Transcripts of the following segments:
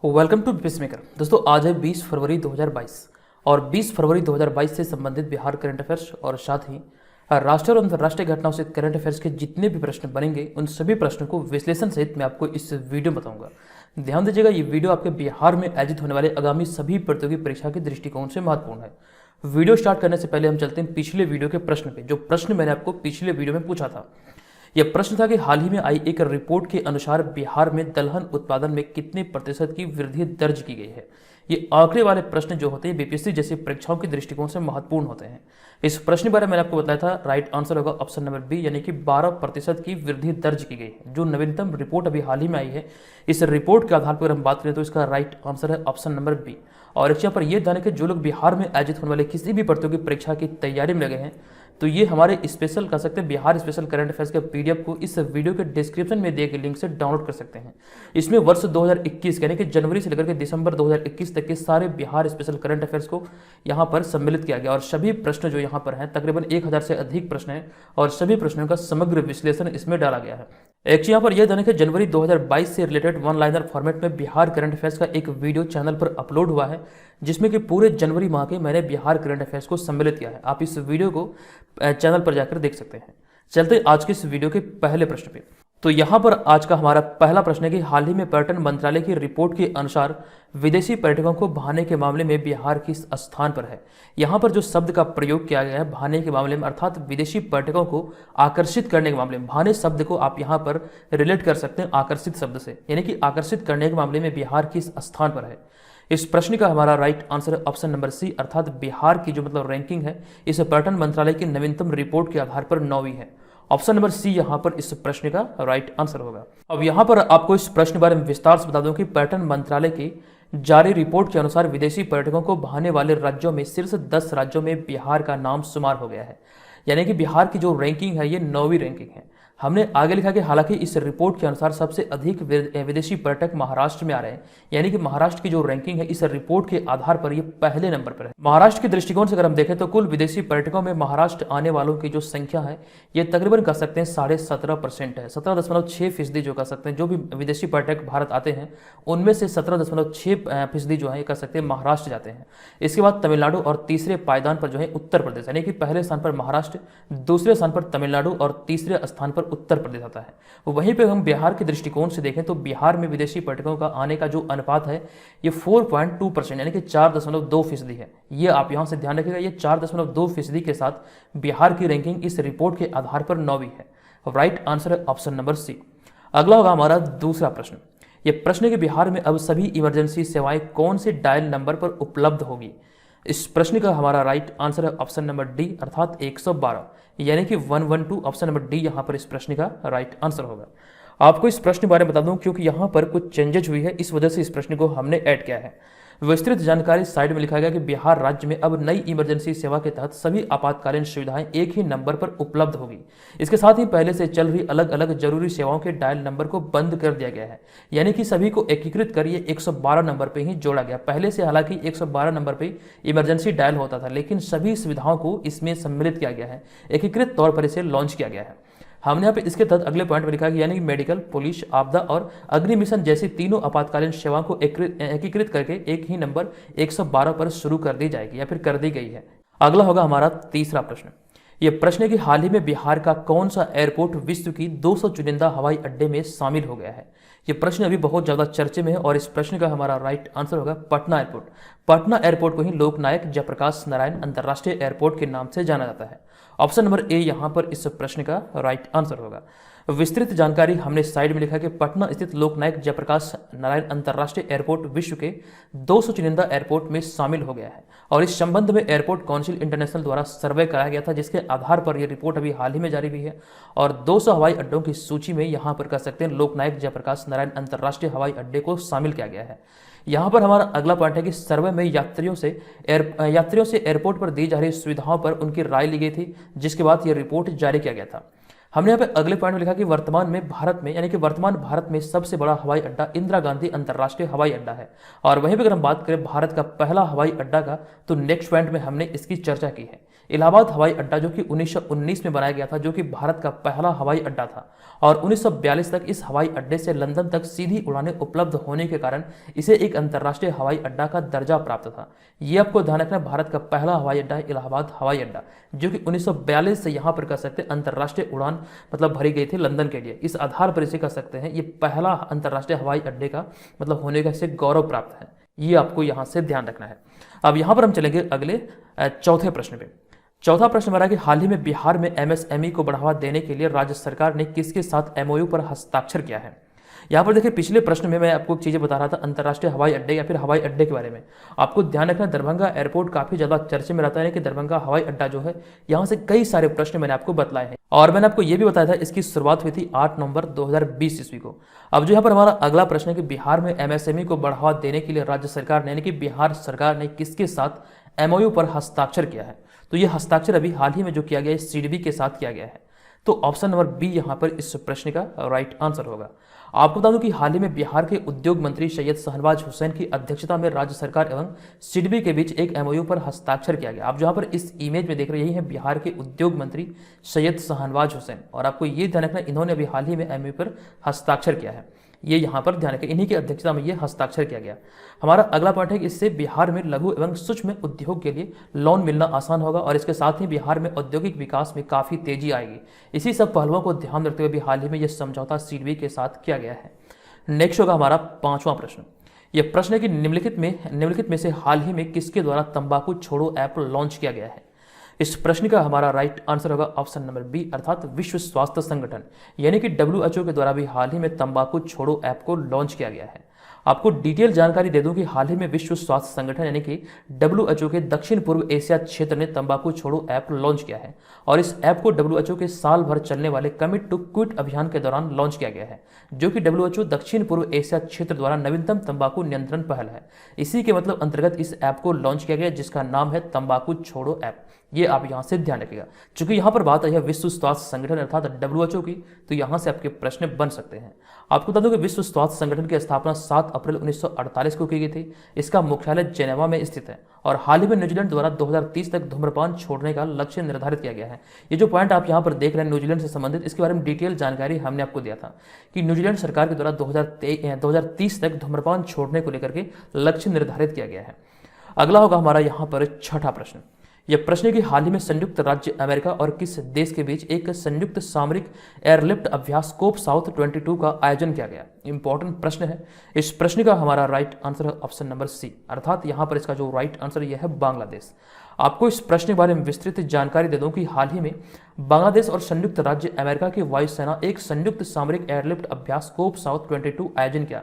Welcome to BPS maker. दोस्तों आज है 20 फरवरी 2022 और 20 फरवरी 2022 से संबंधित बिहार करंट अफेयर्स और साथ ही राष्ट्रीय और अंतर्राष्ट्रीय घटनाओं से करंट अफेयर्स के जितने भी प्रश्न बनेंगे उन सभी प्रश्नों को विश्लेषण सहित मैं आपको इस वीडियो में बताऊंगा। ध्यान दीजिएगा, ये वीडियो आपके बिहार में आयोजित होने वाले आगामी सभी प्रतियोगी परीक्षा के दृष्टिकोण से महत्वपूर्ण है। वीडियो स्टार्ट करने से पहले हम चलते हैं पिछले वीडियो के प्रश्न पे। जो प्रश्न मैंने आपको पिछले वीडियो में पूछा था, यह प्रश्न था कि हाल ही में आई एक रिपोर्ट के अनुसार बिहार में दलहन उत्पादन में कितने प्रतिशत की वृद्धि दर्ज की गई है। ये आंकड़े वाले प्रश्न जो होते हैं बीपीएससी जैसी परीक्षाओं के दृष्टिकोण से महत्वपूर्ण होते हैं। इस प्रश्न के बारे में मैंने आपको बताया था, राइट आंसर होगा ऑप्शन नंबर बी, यानी कि 12% की वृद्धि दर्ज की गई है। जो नवीनतम रिपोर्ट अभी हाल ही में आई है, इस रिपोर्ट के आधार पर हम बात करें तो इसका राइट आंसर है ऑप्शन नंबर बी। और यहाँ पर यह जाने कि जो लोग बिहार में आयोजित होने वाले किसी भी प्रतियोगी परीक्षा की तैयारी में लगे हैं, तो ये हमारे स्पेशल कह सकते हैं बिहार स्पेशल करंट अफेयर्स के पीडीएफ को इस वीडियो के डिस्क्रिप्शन में दिए गए लिंक से डाउनलोड कर सकते हैं। इसमें वर्ष 2021 यानी कि जनवरी से लेकर के दिसंबर 2021 तक के सारे बिहार स्पेशल करंट अफेयर्स को यहाँ पर सम्मिलित किया गया और सभी प्रश्न जो यहाँ पर हैं, तकरीबन 1000 से अधिक प्रश्न हैं और सभी प्रश्नों का समग्र विश्लेषण इसमें डाला गया है। एक्चुअली यहाँ पर यह जाने कि जनवरी 2022 से रिलेटेड वन लाइनर फॉर्मेट में बिहार करंट अफेयर्स का एक वीडियो चैनल पर अपलोड हुआ है, जिसमें कि पूरे जनवरी माह के मैंने बिहार करंट अफेयर्स को सम्मिलित किया है। आप इस वीडियो को चैनल पर जाकर देख सकते हैं। चलते हैं आज के इस वीडियो के पहले प्रश्न पे। तो यहाँ पर आज का हमारा पहला प्रश्न है कि हाल ही में पर्यटन मंत्रालय की रिपोर्ट के अनुसार विदेशी पर्यटकों को भाने के मामले में बिहार किस स्थान पर है। यहाँ पर जो शब्द का प्रयोग किया गया है भाने के मामले में, अर्थात विदेशी पर्यटकों को आकर्षित करने के मामले में, भाने शब्द को आप यहाँ पर रिलेट कर सकते हैं आकर्षित शब्द से, यानी कि आकर्षित करने के मामले में बिहार किस स्थान पर है। इस प्रश्न का हमारा राइट आंसर है ऑप्शन नंबर सी, अर्थात बिहार की जो रैंकिंग है इस पर्यटन मंत्रालय की नवीनतम रिपोर्ट के आधार पर 9वीं है। ऑप्शन नंबर सी यहाँ पर इस प्रश्न का राइट आंसर होगा। अब यहाँ पर आपको इस प्रश्न के बारे में विस्तार से बता दूं कि पर्यटन मंत्रालय की जारी रिपोर्ट के अनुसार विदेशी पर्यटकों को भाने वाले राज्यों में शीर्ष 10 राज्यों में बिहार का नाम शुमार हो गया है, यानी कि बिहार की जो रैंकिंग है ये 9वीं रैंकिंग है। हमने आगे लिखा कि हालांकि इस रिपोर्ट के अनुसार सबसे अधिक विदेशी पर्यटक महाराष्ट्र में आ रहे हैं, यानी कि महाराष्ट्र की जो रैंकिंग है इस रिपोर्ट के आधार पर ये पहले नंबर पर है। महाराष्ट्र के दृष्टिकोण से अगर हम देखें तो कुल विदेशी पर्यटकों में महाराष्ट्र आने वालों की जो संख्या है ये तकरीबन कह सकते हैं 17.5% है। 17.6% जो कह सकते हैं, जो भी विदेशी पर्यटक भारत आते हैं उनमें से 17.6% जो है कह सकते हैं महाराष्ट्र जाते हैं। इसके बाद तमिलनाडु और तीसरे पायदान पर जो है उत्तर प्रदेश, यानी कि पहले स्थान पर महाराष्ट्र, दूसरे स्थान पर तमिलनाडु और तीसरे स्थान पर उत्तर प्रदेश आता है। वहीं पे हम बिहार के दृष्टिकोण से देखें तो बिहार में विदेशी पर्यटकों का आने का जो अनुपात है ये 4.2% यानी कि 4.2% है। ये आप यहां से ध्यान रखिएगा, ये 4.2% के साथ बिहार की रैंकिंग इस रिपोर्ट के आधार पर 9वीं है। राइट आंसर है ऑप्शन नंबर सी। अगला होगा हमारा दूसरा प्रश्न। यह प्रश्न है कि बिहार में अब सभी इमरजेंसी सेवाएं कौन से डायल नंबर पर उपलब्ध होगी। इस प्रश्न का हमारा राइट आंसर है ऑप्शन नंबर डी, अर्थात 112, यानी कि 112। ऑप्शन नंबर डी यहाँ पर इस प्रश्न का राइट आंसर होगा। आपको इस प्रश्न के बारे में बता दूं क्योंकि यहाँ पर कुछ चेंजेज हुई है, इस वजह से इस प्रश्न को हमने ऐड किया है। विस्तृत जानकारी साइड में लिखा गया कि बिहार राज्य में अब नई इमरजेंसी सेवा के तहत सभी आपातकालीन सुविधाएं एक ही नंबर पर उपलब्ध होगी। इसके साथ ही पहले से चल रही अलग अलग जरूरी सेवाओं के डायल नंबर को बंद कर दिया गया है, यानी कि सभी को एकीकृत कर ये 112 नंबर पर ही जोड़ा गया। पहले से हालांकि 112 नंबर पर इमरजेंसी डायल होता था, लेकिन सभी सुविधाओं को इसमें सम्मिलित किया गया है, एकीकृत तौर पर इसे लॉन्च किया गया है। हमने यहाँ पे इसके तहत अगले पॉइंट में लिखा है यानी कि मेडिकल, पुलिस, आपदा और अग्नि मिशन जैसी तीनों आपातकालीन सेवाओं को एकीकृत करके एक ही नंबर 112 पर शुरू कर दी जाएगी या फिर कर दी गई है। अगला होगा हमारा तीसरा प्रश्न। यह प्रश्न है कि हाल ही में बिहार का कौन सा एयरपोर्ट विश्व की 200 चुनिंदा हवाई अड्डे में शामिल हो गया है। यह प्रश्न अभी बहुत ज्यादा चर्चे में है और इस प्रश्न का हमारा राइट आंसर होगा पटना एयरपोर्ट। पटना एयरपोर्ट को ही लोकनायक जयप्रकाश नारायण अंतर्राष्ट्रीय एयरपोर्ट के नाम से जाना जाता है। ऑप्शन नंबर ए यहाँ पर इस प्रश्न का राइट आंसर होगा। विस्तृत जानकारी हमने साइड में लिखा कि पटना स्थित लोकनायक जयप्रकाश नारायण अंतर्राष्ट्रीय एयरपोर्ट विश्व के 200 चुनिंदा एयरपोर्ट में शामिल हो गया है और इस संबंध में एयरपोर्ट काउंसिल इंटरनेशनल द्वारा सर्वे कराया गया था, जिसके आधार पर यह रिपोर्ट अभी हाल ही में जारी हुई है और 200 हवाई अड्डों की सूची में यहाँ पर कह सकते हैं लोकनायक जयप्रकाश नारायण अंतर्राष्ट्रीय हवाई अड्डे को शामिल किया गया है। यहाँ पर हमारा अगला पॉइंट है कि सर्वे में यात्रियों से एयरपोर्ट पर दी जा रही सुविधाओं पर उनकी राय ली गई थी, जिसके बाद यह रिपोर्ट जारी किया गया था। हमने यहाँ पे अगले पॉइंट में लिखा कि वर्तमान में भारत में यानी कि वर्तमान भारत में सबसे बड़ा हवाई अड्डा इंदिरा गांधी अंतर्राष्ट्रीय हवाई अड्डा है। और वहीं पर अगर हम बात करें भारत का पहला हवाई अड्डा का, तो नेक्स्ट पॉइंट में हमने इसकी चर्चा की है। इलाहाबाद हवाई अड्डा जो कि 1919 में बनाया गया था, जो कि भारत का पहला हवाई अड्डा था, और 1942 तक इस हवाई अड्डे से लंदन तक सीधी उड़ानें उपलब्ध होने के कारण इसे एक अंतर्राष्ट्रीय हवाई अड्डा का दर्जा प्राप्त था। ये आपको ध्यान रखना, भारत का पहला हवाई अड्डा है इलाहाबाद हवाई अड्डा, जो कि 1942 से यहाँ पर कर सकते हैं अंतर्राष्ट्रीय उड़ान मतलब भरी गई थी लंदन के लिए। इस आधार पर इसे कर सकते हैं ये पहला अंतर्राष्ट्रीय हवाई अड्डे का मतलब होने का इसे गौरव प्राप्त है। ये आपको यहाँ से ध्यान रखना है। अब यहाँ पर हम चलेंगे अगले चौथे प्रश्न पे। चौथा प्रश्न हमारा कि हाल ही में बिहार में एमएसएमई को बढ़ावा देने के लिए राज्य सरकार ने किसके साथ एमओयू पर हस्ताक्षर किया है। यहाँ पर देखिए, पिछले प्रश्न में मैं आपको चीजें बता रहा था अंतर्राष्ट्रीय हवाई अड्डे या फिर हवाई अड्डे के बारे में। आपको ध्यान रखना, दरभंगा एयरपोर्ट काफी ज्यादा चर्चे में रहता है कि दरभंगा हवाई अड्डा जो है, यहाँ से कई सारे प्रश्न मैंने आपको बतलाए हैं। और मैंने आपको ये भी बताया था इसकी शुरुआत हुई थी 8 नवंबर 2020 ईस्वी को। अब जो यहाँ पर हमारा अगला प्रश्न है कि बिहार में एमएसएमई को बढ़ावा देने के लिए राज्य सरकार ने यानी कि बिहार सरकार ने किसके साथ एमओयू पर हस्ताक्षर किया है। तो ये हस्ताक्षर अभी हाल ही में जो किया गया है सीडबी के साथ किया गया है। तो ऑप्शन नंबर बी यहाँ पर इस प्रश्न का राइट आंसर होगा। आपको बता दूं कि हाल ही में बिहार के उद्योग मंत्री सैयद शहनवाज हुसैन की अध्यक्षता में राज्य सरकार एवं सिडबी के बीच एक एमओयू पर हस्ताक्षर किया गया। आप जहां पर इस इमेज में देख रहे हैं बिहार के उद्योग मंत्री सैयद शहनवाज हुसैन, और आपको ये ध्यान रखना इन्होंने अभी हाल ही में एमओयू पर हस्ताक्षर किया है। ये यहाँ पर ध्यान रखें, इन्हीं की अध्यक्षता में ये हस्ताक्षर किया गया। हमारा अगला पॉइंट है कि इससे बिहार में लघु एवं सूक्ष्म उद्योग के लिए लोन मिलना आसान होगा और इसके साथ ही बिहार में औद्योगिक विकास में काफी तेजी आएगी। इसी सब पहलुओं को ध्यान रखते हुए भी हाल ही में यह समझौता सिडबी के साथ किया गया है। नेक्स्ट होगा हमारा पांचवा प्रश्न। यह प्रश्न है कि निम्नलिखित में से हाल ही में किसके द्वारा तंबाकू छोड़ो ऐप लॉन्च किया गया है। इस प्रश्न का हमारा राइट आंसर होगा ऑप्शन नंबर बी, अर्थात विश्व स्वास्थ्य संगठन यानी कि WHO के द्वारा भी हाल ही में तंबाकू छोड़ो ऐप को लॉन्च किया गया है। आपको डिटेल जानकारी दे दूं कि हाल ही में विश्व स्वास्थ्य संगठन यानी कि WHO के दक्षिण पूर्व एशिया क्षेत्र ने तंबाकू छोड़ो ऐप लॉन्च किया है और इस ऐप को WHO के साल भर चलने वाले कमिट टू क्विट अभियान के दौरान लॉन्च किया गया है, जो कि WHO दक्षिण पूर्व एशिया क्षेत्र द्वारा नवीनतम तंबाकू नियंत्रण पहल है। इसी के मतलब अंतर्गत इस ऐप को लॉन्च किया गया जिसका नाम है तंबाकू छोड़ो ऐप। ये आप यहाँ से ध्यान रखिएगा, क्योंकि यहाँ पर बात है विश्व स्वास्थ्य संगठन अर्थात WHO की, तो यहाँ से आपके प्रश्न बन सकते हैं। आपको बता दूं कि विश्व स्वास्थ्य संगठन की स्थापना 7 अप्रैल 1948 को की गई थी। इसका मुख्यालय जेनेवा में स्थित है और हाल ही में न्यूजीलैंड द्वारा 2030 तक धूम्रपान छोड़ने का लक्ष्य निर्धारित किया गया है। ये जो पॉइंट आप यहाँ पर देख रहे हैं न्यूजीलैंड से संबंधित, इसके बारे में डिटेल जानकारी हमने आपको दिया था कि न्यूजीलैंड सरकार के द्वारा 2030 तक धूम्रपान छोड़ने को लेकर के लक्ष्य निर्धारित किया गया है। अगला होगा हमारा यहाँ पर छठा प्रश्न। यह प्रश्न है कि हाल ही में संयुक्त राज्य अमेरिका और किस देश के बीच एक संयुक्त सामरिक एयरलिफ्ट अभ्यास कोप साउथ 22 का आयोजन किया गया। इंपॉर्टेंट प्रश्न है। इस प्रश्न का हमारा राइट आंसर है ऑप्शन नंबर सी, अर्थात यहाँ पर इसका जो राइट आंसर यह है बांग्लादेश। आपको इस प्रश्न के बारे में विस्तृत जानकारी दे दूं कि हाल ही में बांग्लादेश और संयुक्त राज्य अमेरिका की वायुसेना एक संयुक्त सामरिक एयरलिफ्ट अभ्यास कोप साउथ 22 आयोजन किया।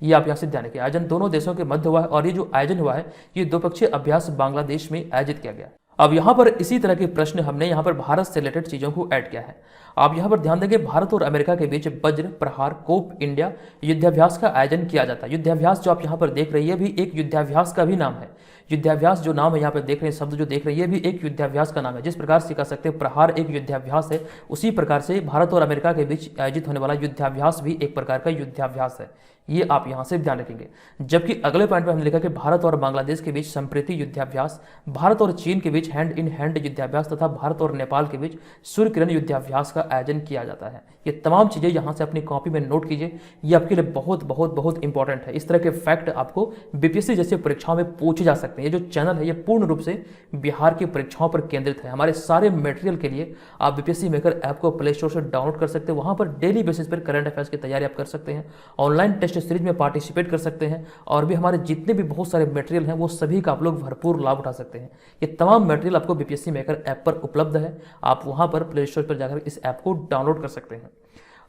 ये आप यहाँ से ध्यान रखिए, आयोजन दोनों देशों के मध्य हुआ है और ये जो आयोजन हुआ है ये द्विपक्षीय अभ्यास बांग्लादेश में आयोजित किया गया। अब यहाँ पर इसी तरह के प्रश्न हमने यहाँ पर भारत से रिलेटेड चीजों को ऐड किया है। आप यहाँ पर ध्यान देंगे भारत और अमेरिका के बीच वज्र प्रहार कोप इंडिया युद्धाभ्यास का आयोजन किया जाता है। युद्धाभ्यास जो आप यहाँ पर देख रही है भी एक युद्धाभ्यास का भी नाम है। युद्धाभ्यास जो नाम है यहाँ पर देख रहे हैं, शब्द जो देख रही है भी एक युद्धाभ्यास का नाम है। जिस प्रकार से कह सकते हैं प्रहार एक युद्धाभ्यास है, उसी प्रकार से भारत और अमेरिका के बीच आयोजित होने वाला युद्धाभ्यास भी एक प्रकार का युद्धाभ्यास है। ये आप यहाँ से ध्यान रखेंगे। जबकि अगले पॉइंट में हमने लिखा कि भारत और बांग्लादेश के बीच संप्रीति युद्धाभ्यास, भारत और चीन के बीच हैंड इन हैंड युद्धाभ्यास तथा भारत और नेपाल के बीच सूर्य किरण युद्धाभ्यास का आयोजन किया जाता है। ये तमाम चीजें यहाँ से अपनी कॉपी में नोट कीजिए, ये आपके लिए बहुत बहुत बहुत इंपॉर्टेंट है। इस तरह के फैक्ट आपको बीपीएससी जैसे परीक्षाओं में पूछे जा सकते हैं। ये जो चैनल है ये पूर्ण रूप से बिहार की परीक्षाओं पर केंद्रित है। हमारे सारे मटेरियल के लिए आप बीपीएससी मेकर ऐप को प्ले स्टोर से डाउनलोड कर सकते हैं। वहां पर डेली बेसिस पर करंट अफेयर्स की तैयारी आप कर सकते हैं, ऑनलाइन टेस्ट सीरीज में पार्टिसिपेट कर सकते हैं और भी हमारे जितने भी बहुत सारे मटेरियल हैं वो सभी का आप लोग भरपूर लाभ उठा सकते हैं। ये तमाम मटेरियल आपको बीपीएससी मेकर ऐप पर उपलब्ध है। आप वहां पर प्ले स्टोर पर जाकर इस ऐप को डाउनलोड कर सकते हैं।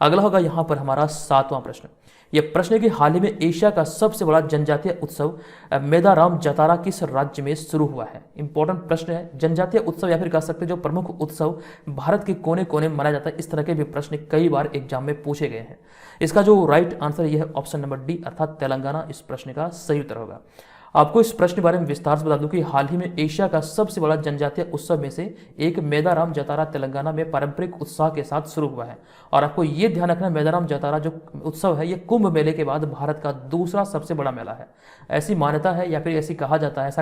अगला होगा यहाँ पर हमारा सातवां प्रश्न। यह प्रश्न है कि हाल ही में एशिया का सबसे बड़ा जनजातीय उत्सव मेदाराम जातारा किस राज्य में शुरू हुआ है। इंपॉर्टेंट प्रश्न है। जनजातीय उत्सव या फिर कह सकते हैं जो प्रमुख उत्सव भारत के कोने कोने में मनाया जाता है, इस तरह के भी प्रश्न कई बार एग्जाम में पूछे गए हैं। इसका जो राइट आंसर यह है ऑप्शन नंबर डी, अर्थात तेलंगाना इस प्रश्न का सही उत्तर होगा। आपको इस प्रश्न के बारे में विस्तार से बता दूं कि हाल ही में एशिया का सबसे बड़ा जनजातीय उत्सव में से एक मेदाराम जातरा तेलंगाना में पारंपरिक उत्साह के साथ शुरू हुआ है। और आपको ये ध्यान रखना, मेदाराम जातरा जो उत्सव है ये कुंभ मेले के बाद भारत का दूसरा सबसे बड़ा मेला है। ऐसी मान्यता है या फिर ऐसा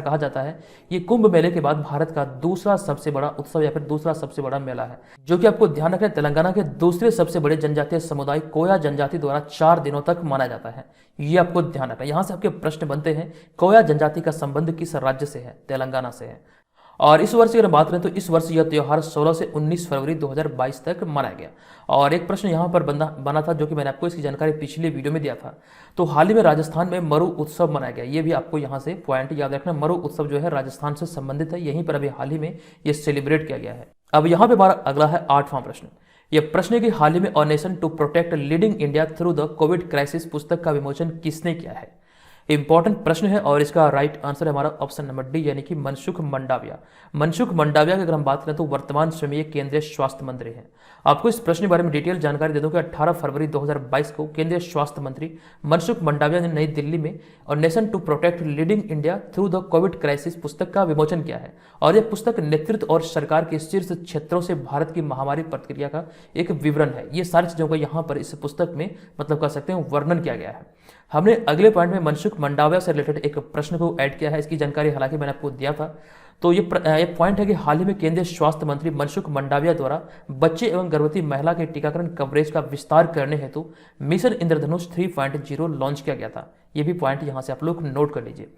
कहा जाता है ये कुंभ मेले के बाद भारत का दूसरा सबसे बड़ा उत्सव या फिर दूसरा सबसे बड़ा मेला है। जो कि आपको ध्यान रखना, तेलंगाना के दूसरे सबसे बड़े जनजातीय समुदाय कोया जनजाति द्वारा 4 दिनों तक मनाया जाता है। ये आपको ध्यान रखना। यहाँ से आपके प्रश्न बनते हैं, कोया जनजाति का संबंध किस राज्य से है? तेलंगाना से है। और इस वर्ष की अगर बात करें तो इस वर्ष यह त्यौहार 16 से 19 फरवरी 2022 तक मनाया गया। और एक प्रश्न यहाँ पर बना था जो कि मैंने आपको इसकी जानकारी पिछले वीडियो में दिया था। तो हाल ही में राजस्थान में मरु उत्सव मनाया गया। ये भी आपको यहाँ से पॉइंट याद रखना, मरु उत्सव जो है राजस्थान से संबंधित है। यहीं पर अभी हाल ही में ये सेलिब्रेट किया गया है। अब यहाँ पे हमारा अगला है 8वां प्रश्न। यह प्रश्न है कि हाल ही में a nation to protect leading India through the Covid crisis पुस्तक का विमोचन किसने किया है? इंपॉर्टेंट प्रश्न है और इसका राइट आंसर है हमारा ऑप्शन नंबर डी, यानी कि मनसुख मंडाविया। मनसुख मंडाविया की अगर हम बात करें तो वर्तमान समय केंद्रीय स्वास्थ्य मंत्री हैं। आपको इस प्रश्न के बारे में डिटेल जानकारी दे दूं कि 18 फरवरी 2022 को केंद्रीय स्वास्थ्य मंत्री मनसुख मंडाविया ने नई दिल्ली में और nation to protect leading India through the Covid crisis पुस्तक का विमोचन किया है। और यह पुस्तक नेतृत्व और सरकार के शीर्ष क्षेत्रों से भारत की महामारी प्रतिक्रिया का एक विवरण है। ये सारी चीजों का यहाँ पर इस पुस्तक में मतलब कह सकते हैं वर्णन किया गया है। हमने अगले पॉइंट में मनसुख मंडाविया से रिलेटेड एक प्रश्न को ऐड किया है। इसकी जानकारी हालांकि मैंने आपको दिया था। तो ये पॉइंट है कि हाल ही में केंद्रीय स्वास्थ्य मंत्री मनसुख मंडाविया द्वारा बच्चे एवं गर्भवती महिला के टीकाकरण कवरेज का विस्तार करने हेतु मिशन इंद्रधनुष 3.0 लॉन्च किया गया था। ये भी पॉइंट यहाँ से आप लोग नोट कर लीजिए।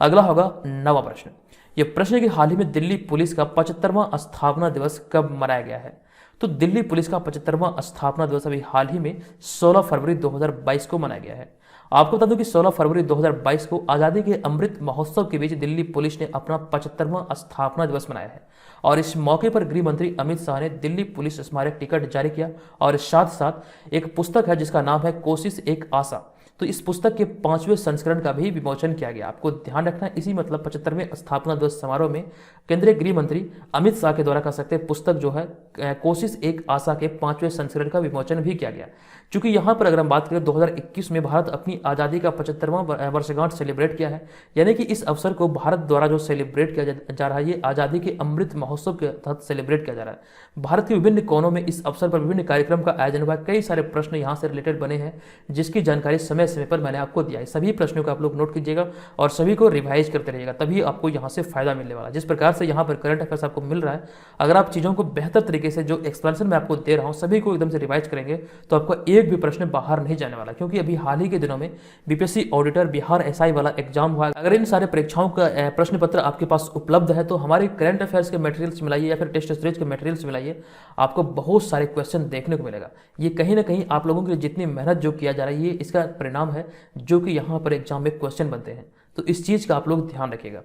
अगला होगा 9वां प्रश्न। ये प्रश्न है कि हाल ही में दिल्ली पुलिस का 75वां स्थापना दिवस कब मनाया गया है? तो दिल्ली पुलिस का 75वां स्थापना दिवस अभी हाल ही में 16 फरवरी 2022 को मनाया गया है। आपको बता दूं कि 16 फरवरी 2022 को आज़ादी के अमृत महोत्सव के बीच दिल्ली पुलिस ने अपना 75वां स्थापना दिवस मनाया है। और इस मौके पर गृह मंत्री अमित शाह ने दिल्ली पुलिस स्मारक टिकट जारी किया और साथ साथ एक पुस्तक है जिसका नाम है कोशिश एक आशा। तो इस पुस्तक के 5वें संस्करण का भी विमोचन किया गया। आपको ध्यान रखना, इसी मतलब 75वें स्थापना दिवस समारोह में केंद्रीय गृह मंत्री अमित शाह के द्वारा कह सकते हैं पुस्तक जो है कोशिश एक आशा के 5वें संस्करण का विमोचन भी किया गया। चूंकि यहाँ पर अगर हम बात करें 2021 में भारत अपनी आज़ादी का 75वां वर्षगांठ सेलिब्रेट किया है, यानी कि इस अवसर को भारत द्वारा जो सेलिब्रेट किया जा रहा है ये आज़ादी के अमृत महोत्सव के तहत सेलिब्रेट किया जा रहा है। भारत के विभिन्न कोनों में इस अवसर पर विभिन्न कार्यक्रम का आयोजन हुआ। कई सारे प्रश्न यहाँ से रिलेटेड बने हैं जिसकी जानकारी समय समय पर मैंने आपको दिया है। सभी प्रश्नों को आप लोग नोट कीजिएगा और सभी को रिवाइज करते रहिएगा, तभी आपको यहाँ से फायदा मिलने वाला है। जिस प्रकार से यहाँ पर करंट अफेयर्स आपको मिल रहा है, अगर आप चीज़ों को बेहतर तरीके से जो एक्सप्लेनेशन मैं आपको दे रहा हूँ सभी को एकदम से रिवाइज करेंगे तो आपको एक भी प्रश्न बाहर नहीं जाने वाला। क्योंकि अभी हाल ही के दिनों में बीपीएससी ऑडिटर, बिहार एसआई वाला एग्जाम हुआ। अगर इन सारे परीक्षाओं का प्रश्न पत्र आपके पास उपलब्ध है तो हमारे करंट अफेयर्स के मटेरियल्स मिलाइए या फिर टेस्ट सीरीज के मटेरियल्स मिलाइए, आपको बहुत सारे क्वेश्चन देखने को मिलेगा। ये कहीं ना कहीं आप लोगों के लिए जितनी मेहनत जो किया जा रहा है ये इसका परिणाम है जो कि यहाँ पर एग्जाम में क्वेश्चन बनते हैं। तो इस चीज़ का आप लोग ध्यान रखिएगा।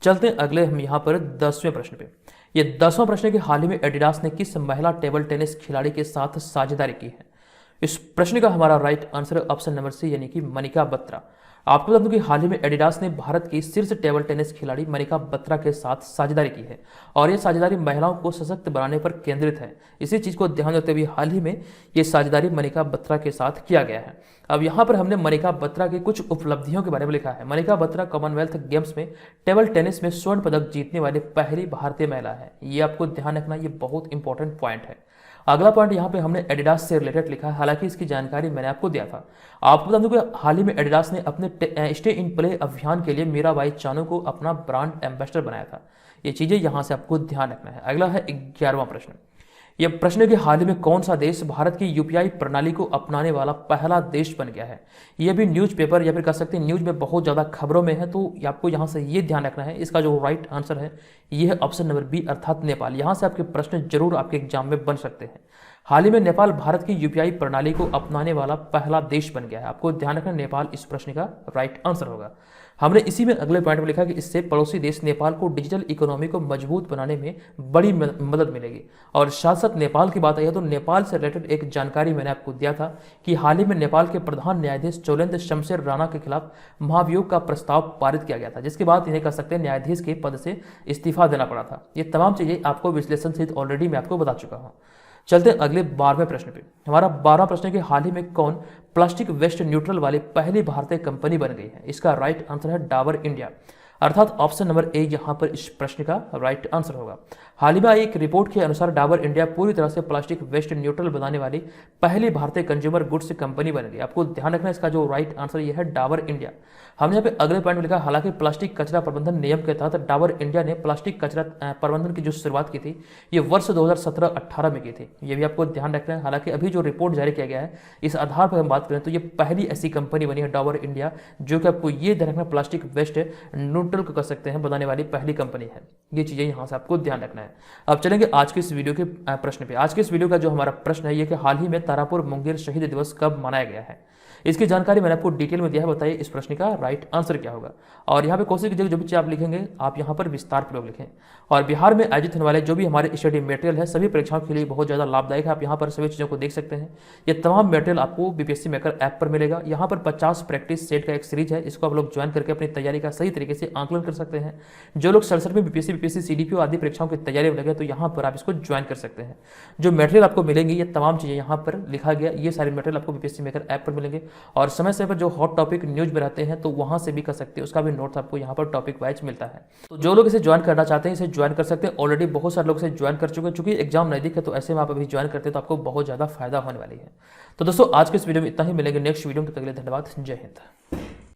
चलते हैं अगले हम यहाँ पर 10वें प्रश्न पे। ये 10वां प्रश्न है कि हाल ही में एडिडास ने किस महिला टेबल टेनिस खिलाड़ी के साथ साझेदारी की है? इस प्रश्न का हमारा राइट आंसर है ऑप्शन नंबर सी, यानी कि मनिका बत्रा। आपको बता दूं कि हाल ही में एडिडास ने भारत की शीर्ष टेबल टेनिस खिलाड़ी मनिका बत्रा के साथ साझेदारी की है और यह साझेदारी महिलाओं को सशक्त बनाने पर केंद्रित है। इसी चीज को ध्यान रखते हुए हाल ही में ये साझेदारी मनिका बत्रा के साथ किया गया है। अब यहाँ पर हमने मनिका बत्रा की कुछ उपलब्धियों के बारे में लिखा है। मनिका बत्रा कॉमनवेल्थ गेम्स में टेबल टेनिस में स्वर्ण पदक जीतने वाली पहली भारतीय महिला है। ये आपको ध्यान रखना, ये बहुत इंपॉर्टेंट पॉइंट है। अगला पॉइंट यहाँ पे हमने एडिडास से रिलेटेड लिखा है, हालांकि इसकी जानकारी मैंने आपको दिया था। आपको बता दूं कि हाल ही में एडिडास ने अपने स्टे इन प्ले अभियान के लिए मीराबाई चानू को अपना ब्रांड एम्बेसडर बनाया था। ये चीजें यहाँ से आपको ध्यान रखना है। अगला है 11वां प्रश्न। यह प्रश्न है कि हाल ही में कौन सा देश भारत की यूपीआई प्रणाली को अपनाने वाला पहला देश बन गया है? यह भी न्यूज़पेपर या फिर कह सकते हैं न्यूज में बहुत ज़्यादा खबरों में है, तो आपको यहाँ से ये ध्यान रखना है। इसका जो राइट आंसर है ये है ऑप्शन नंबर बी, अर्थात नेपाल। यहाँ से आपके प्रश्न जरूर आपके एग्जाम में बन सकते हैं। हाल ही में नेपाल भारत की यूपीआई प्रणाली को अपनाने वाला पहला देश बन गया है। आपको ध्यान रखना, नेपाल इस प्रश्न का राइट आंसर होगा। हमने इसी में अगले पॉइंट में लिखा कि इससे पड़ोसी देश नेपाल को डिजिटल इकोनॉमी को मजबूत बनाने में बड़ी मदद मिलेगी। और साथ साथ नेपाल की बात आई है तो नेपाल से रिलेटेड एक जानकारी मैंने आपको दिया था कि हाल ही में नेपाल के प्रधान न्यायाधीश चोलेन्द्र शमशेर राणा के खिलाफ महाभियोग का प्रस्ताव पारित किया गया था, जिसके बाद इन्हें कह सकते हैं न्यायाधीश के पद से इस्तीफा देना पड़ा था। ये तमाम चीजें आपको विश्लेषण सहित ऑलरेडी मैं आपको बता चुका हूँ। चलते हैं अगले 12वें प्रश्न पे। हमारा 12वां प्रश्न है कि हाल ही में कौन प्लास्टिक वेस्ट न्यूट्रल वाली पहली भारतीय कंपनी बन गई है। इसका राइट आंसर है डाबर इंडिया, अर्थात ऑप्शन नंबर ए यहाँ पर इस प्रश्न का राइट आंसर होगा। हाल ही में एक रिपोर्ट के अनुसार डाबर इंडिया पूरी तरह से प्लास्टिक वेस्ट न्यूट्रल बनाने वाली पहली भारतीय कंज्यूमर गुड्स कंपनी बन गई। आपको ध्यान रखना है, इसका जो राइट आंसर यह है डाबर इंडिया। हमने यहाँ पे अगले पॉइंट में लिखा, हालांकि प्लास्टिक कचरा प्रबंधन नियम के तहत डाबर इंडिया ने प्लास्टिक कचरा प्रबंधन की जो शुरुआत की थी ये वर्ष 2017-18 में की थी। ये भी आपको ध्यान रखना है। हालांकि अभी जो रिपोर्ट जारी किया गया है इस आधार पर हम बात करें तो ये पहली ऐसी कंपनी बनी है डाबर इंडिया जो कि आपको ये ध्यान रखना प्लास्टिक वेस्ट न्यूट्रल को कर सकते हैं बनाने वाली पहली कंपनी है। ये चीजें यहाँ से आपको ध्यान रखना है। अब चलेंगे आज के इस वीडियो के प्रश्न पे। आज के इस वीडियो का जो हमारा प्रश्न है ये कि हाल ही में तारापुर मुंगेर शहीद दिवस कब मनाया गया है। इसकी जानकारी मैंने आपको डिटेल में दिया है। बताइए इस प्रश्न का राइट आंसर क्या होगा। और यहाँ पे कोशिश कीजिए जो भी चीज आप लिखेंगे आप यहाँ पर विस्तार पूर्वक लिखें। और बिहार में आयोजित होने वाले जो भी हमारे स्टडी मटेरियल है सभी परीक्षाओं के लिए बहुत ज़्यादा लाभदायक है। आप यहाँ पर सभी चीज़ों को देख सकते हैं। ये तमाम मटेरियल आपको बीपीएससी मेकर ऐप पर मिलेगा। यहाँ पर 50 प्रैक्टिस सेट का एक सीरीज है, इसको आप लोग ज्वाइन करके अपनी तैयारी का सही तरीके से आंकलन कर सकते हैं। जो लोग सड़सठ में बीपीएससी सीडीपीओ आदि परीक्षाओं की तैयारी में लगे तो यहाँ पर आप इसको ज्वाइन कर सकते हैं। जो मटेरियल आपको मिलेंगे ये तमाम चीज़ें यहाँ पर लिखा गया, ये सारे मटेरियल आपको बीपीएससी मेकर ऐप पर मिलेंगे। और समय समय पर जो हॉट टॉपिक न्यूज में रहते हैं तो वहाँ से भी कर सकते हैं, उसका भी नोट्स आपको यहाँ पर टॉपिक वाइज मिलता है। तो जो लोग इसे ज्वाइन करना चाहते हैं इसे ज्वाइन कर सकते हैं। ऑलरेडी बहुत सारे लोग इसे ज्वाइन कर चुके हैं, चूंकि एग्जाम नजदीक है तो ऐसे में आप अभी ज्वाइन करते हैं तो आपको बहुत ज़्यादा फायदा होने वाली है। तो दोस्तों आज के इस वीडियो में इतना ही, मिलेंगे नेक्स्ट वीडियो में। तब तक के लिए धन्यवाद। जय हिंद।